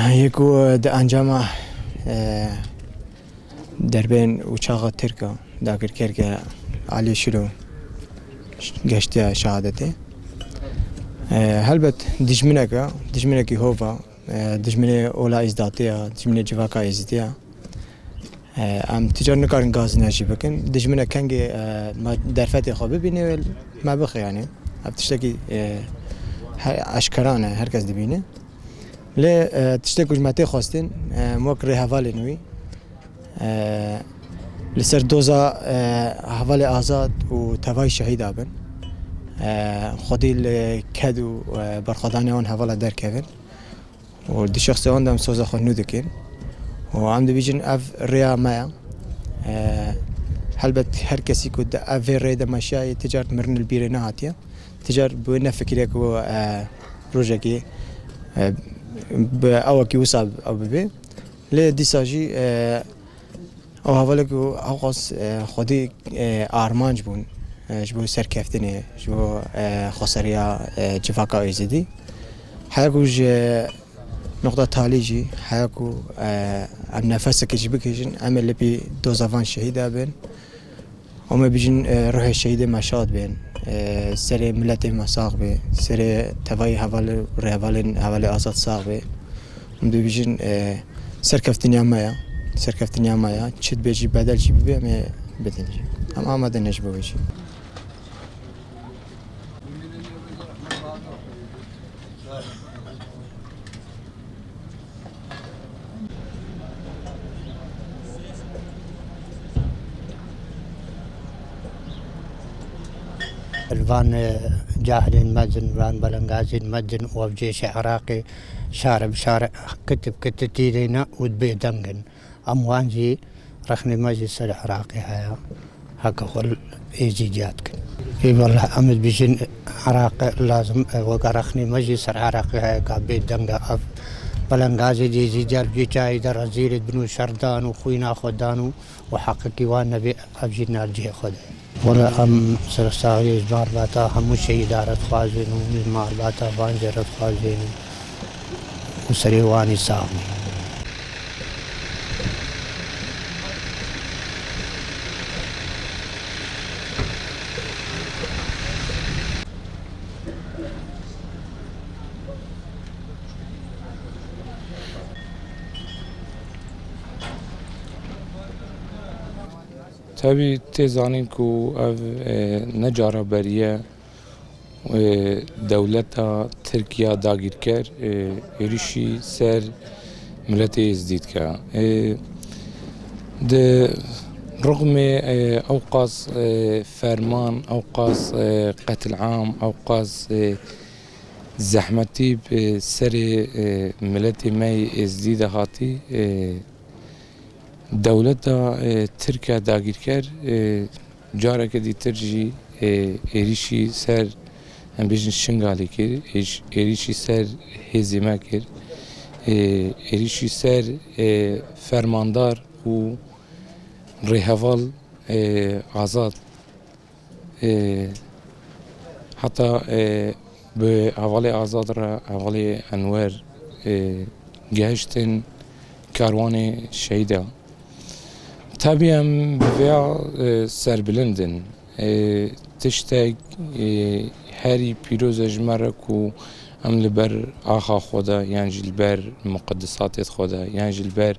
یکو د انجام در بین uçağı Türkiye داخل کرد علی شلو گشته شهادته هلبت دجمنه کی هوا دجمنه اولا ازداتیا دجمنه جواکا ازدیا ام تجار نکارن گاز نشی بکن دجمنه کنگی ما درفت خوابه بینه و ما بخ يعني ابتشتكي اشکرانه هر کس دبینه ل تشتكي جماعتي خواستين موكري حواله نوي لسر دوزا حواله آزاد و توای شهید آبن خودی کدو برخدانه آن حواله در کردن و دی شخص آن دم سوزا خود نودکن و عم دبیجن اف ریا مایا هلبت هر کسی کد اف ریا ماشای تجارت مرن البیره نهاتیه تجار بونا فکریه کو پروژه او کی وصل او به ل دیساجی او حواله کو اوقاس خودی آرمانج بون جو سرکفتنه جو خسریا جفاکا ایزدی حاجوج نقطه تالیجی حاجو ام نفسك يجبكيجن عمل لبي دوزافان شهيده بين وما بيجن روح الشهيده مشاد بين سري ملتي مساقبه سري تواي حوالي رهوالين حوالي آزاد ساقبه مدو بيجن سركفتنيا مايا چت بيجي بدل جي بي ما بدنجي ام آماده نجبه بيجي الفان جاهلين مدن فان بلنغازين مدن وفجيش عراقي شارع كتتيلينا ودبي دنقن أموانجي رخني مجلس العراقي هيا هكا هو إيجيجاتكن إي والله أمد بيجين عراقي لازم وقرخني مجلس العراقي هيا كابي دنقا أف بلنغازي دي زيجال بيجاي در رزيل بنو شردان وخوينا خدانو وحققي وانا بي أبجينا الجي خده ولا ام سرساغي جمار باتا همو شهيدارت خوازين ومزمار باتا فانجرت خوازين وسريواني ساغني tabii tezanın ku ev necara beriye devleta Türkiye dagirker erişi ser millete izdidka de رغم أوقاس فرمان أوقاس قتل عام أوقاس زحمتي بسر ملتي ماي ازديد هاتي دولتا ترکیه داگیر کرد جاره که دی ترجی ایریشی سر هم بیشتر شنگالی کرد ایریشی سر هزیمه کرد ایریشی سر فرماندار و رهوال آزاد حتی به حوالی آزاد را حوالی انوار گهشتن کاروان شهیده tabii em veya serbilindin tiştek heri pîroz ejmere ku em li ber axa xoda yan jî li ber muqeddisatê xoda yan jî li ber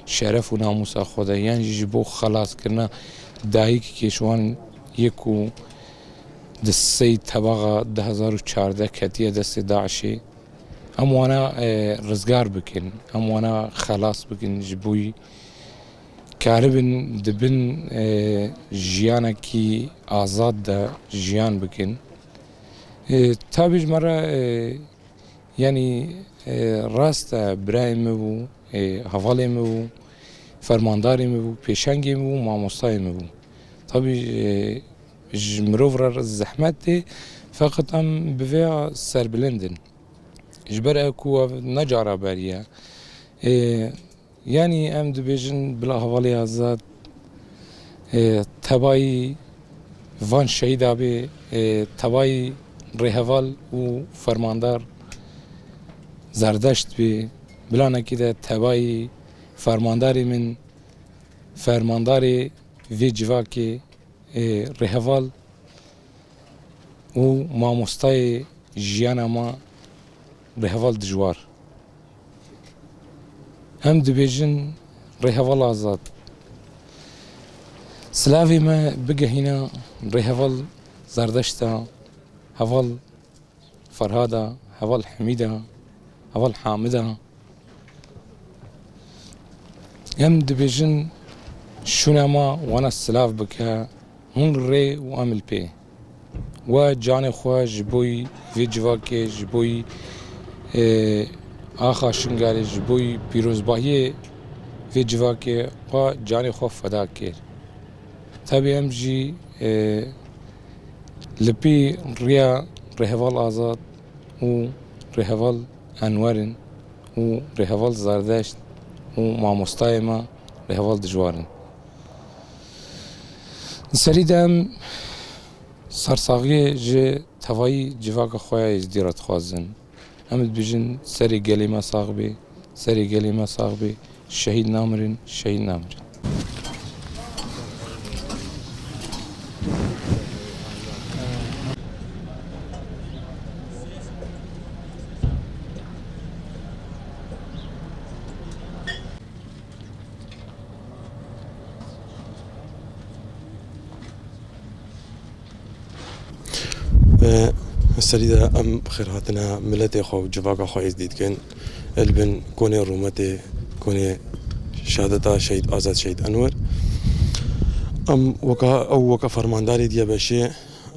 şeref û namusa xoda yan jî ji bo xelaskirina dayîkekê ji wan yê ku di sey tebaxa 2014 ketiye destê Daişê em wana rizgar bikin em wana xelas bikin ji bo karibin dibin jiyanekî azad da jiyan bikin tabii jmara yani rast birayê me bû hevalê me bû fermandarê me bû pêşengê me bû mamostayê me bû tabii ji mirov re zehmet tê feqet em bi vêya serbilindin ji ber ew ku ev necara beriye yani em dibêjin bila hevalê azad tebayî van şehîda bê tebayî rêheval û fermandar zerdeşt bê بلانکی ده تبایی فرمانداری من فرمانداری وی جواکی رهوال و ماموستای جیان ما رهوال دجوار هم دبیجن رهوال آزاد سلاوی ما بگه هینا رهوال زردشتا هوال فرهادا هوال حمیدا هوال حامدا هم دبیجن شونه ما وانا السلاف بکه هون ری و عمل پی و جان خواه جبوی وی جواکی جبوی آخا شنگاری جبوی پیروزباهی وی جواکی و جان خواه فدا کرد تابی هم جی لپی ریا رهوال آزاد و رهوال انورن و رهوال زردشت و ماموستای ما رهوال دجوارن سریدم سرساغی جه توایی جواک خواه ازدیرات خوازن همت بیجن سری گلی ما ساغبی سری گلی ما ساغبی شهید نامرین شهید نامرین السريدة أم خيراتنا ملتي خو جواقا خو يزديد كن البن كوني رومتي كوني شهادتا شهيد آزاد شهيد أنور أم وكا فرمانداري ديا بشي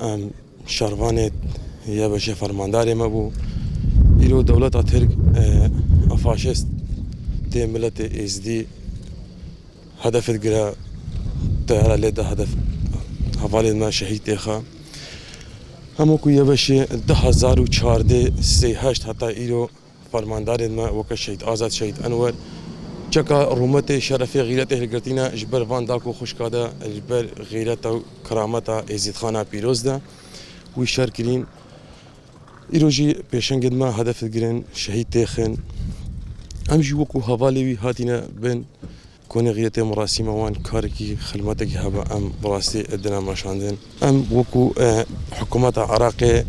أم شارواني يا بشي فرمانداري مبو إلو دولة ترك أفاشست دي ملتي إزدي هدف الجرا تهلا لدا هدف حوالي ما شهيد تيخا همو کو یه بشه 2014 38 حتی ایرو فرماندار ما وک شهید آزاد شهید انور چکا رومت شرف غیرت هلگرتینا جبر وان داکو خوشکادا جبر غیرت و کرامت ازید خانه پیروز ده وی شرکرین ایرو جی پیشنگد ما هدف گرن شهید تخن ام جی وکو حوالی وی هاتینا بن كوني غيرتي مراسمة وان كاركي خدمتك هبا ام براسي ادنا ماشاندن ام وكو حكومة عراقي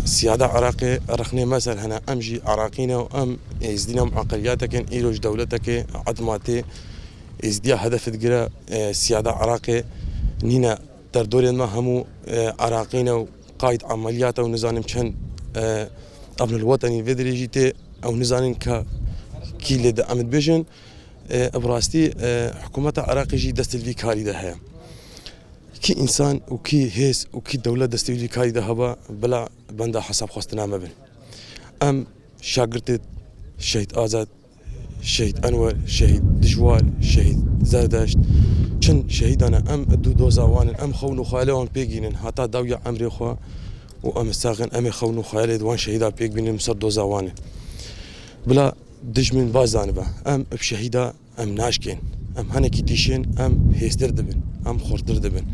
سيادة عراقي رخني مثلا هنا ام جي عراقينا وام ازدينا معقلياتك ايروج دولتك عدماتي ازديا هدف تقرا سيادة عراقي نينا تردور ما همو عراقينا وقايد عمليات ونظام كان ابن الوطني فيدريجيتي او نظام كي لد امد بيجن براستي حكومة عراقي جي دست الفيكاري ده هي كي إنسان وكي هيس وكي دولة دست الفيكاري ده هبا بلا بندا حساب خواستنا ما بين أم شاقرت شهيد آزاد شهيد أنور شهيد دجوال شهيد زردشت چن شهيد أنا أم دو زوان أم خونو خالهم بيجينن حتى داوية عمري خوا وأم ساغن أم خونو خالد وان شهيدا بيج بين مصر دو زوان بلا دجمن بازانبه ام بشهيدا ام ناشكين ام هنكي ديشين ام هيستر دبن ام خورتر دبن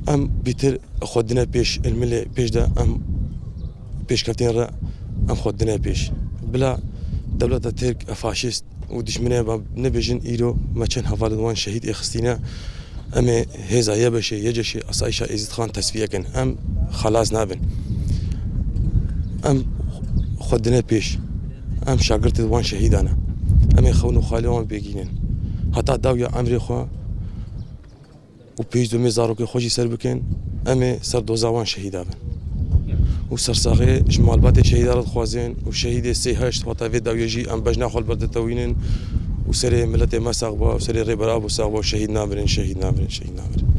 ام بيتر خدنا بيش الملي بيش ده ام بيش كابتن را ام خدنا بيش بلا دولة ترك فاشيست ودشمنه نبيجن ايرو ما كان هفالدوان شهيد اخستينا ام هيزا يبشي يجشي اصايشا ازيد خان تسفيه كن ام خلاص نابن ام خدنا بيش ام شاگرد وان شهیدانه ام خونو خالی وان بگینن حتی داویا عمری خو و پیش دو میزارو که خوشی سر بکن ام سر دوزاوان شهیدا بن و سر ساقه جمال بات شهیدارت خوازن و شهید 38 حتی وی داویجی ام بجنا خال برد توینن و سر ملت ما ساقبا و سر ریبراب و ساقبا شهید نامرن شهید نامرن شهید نامرن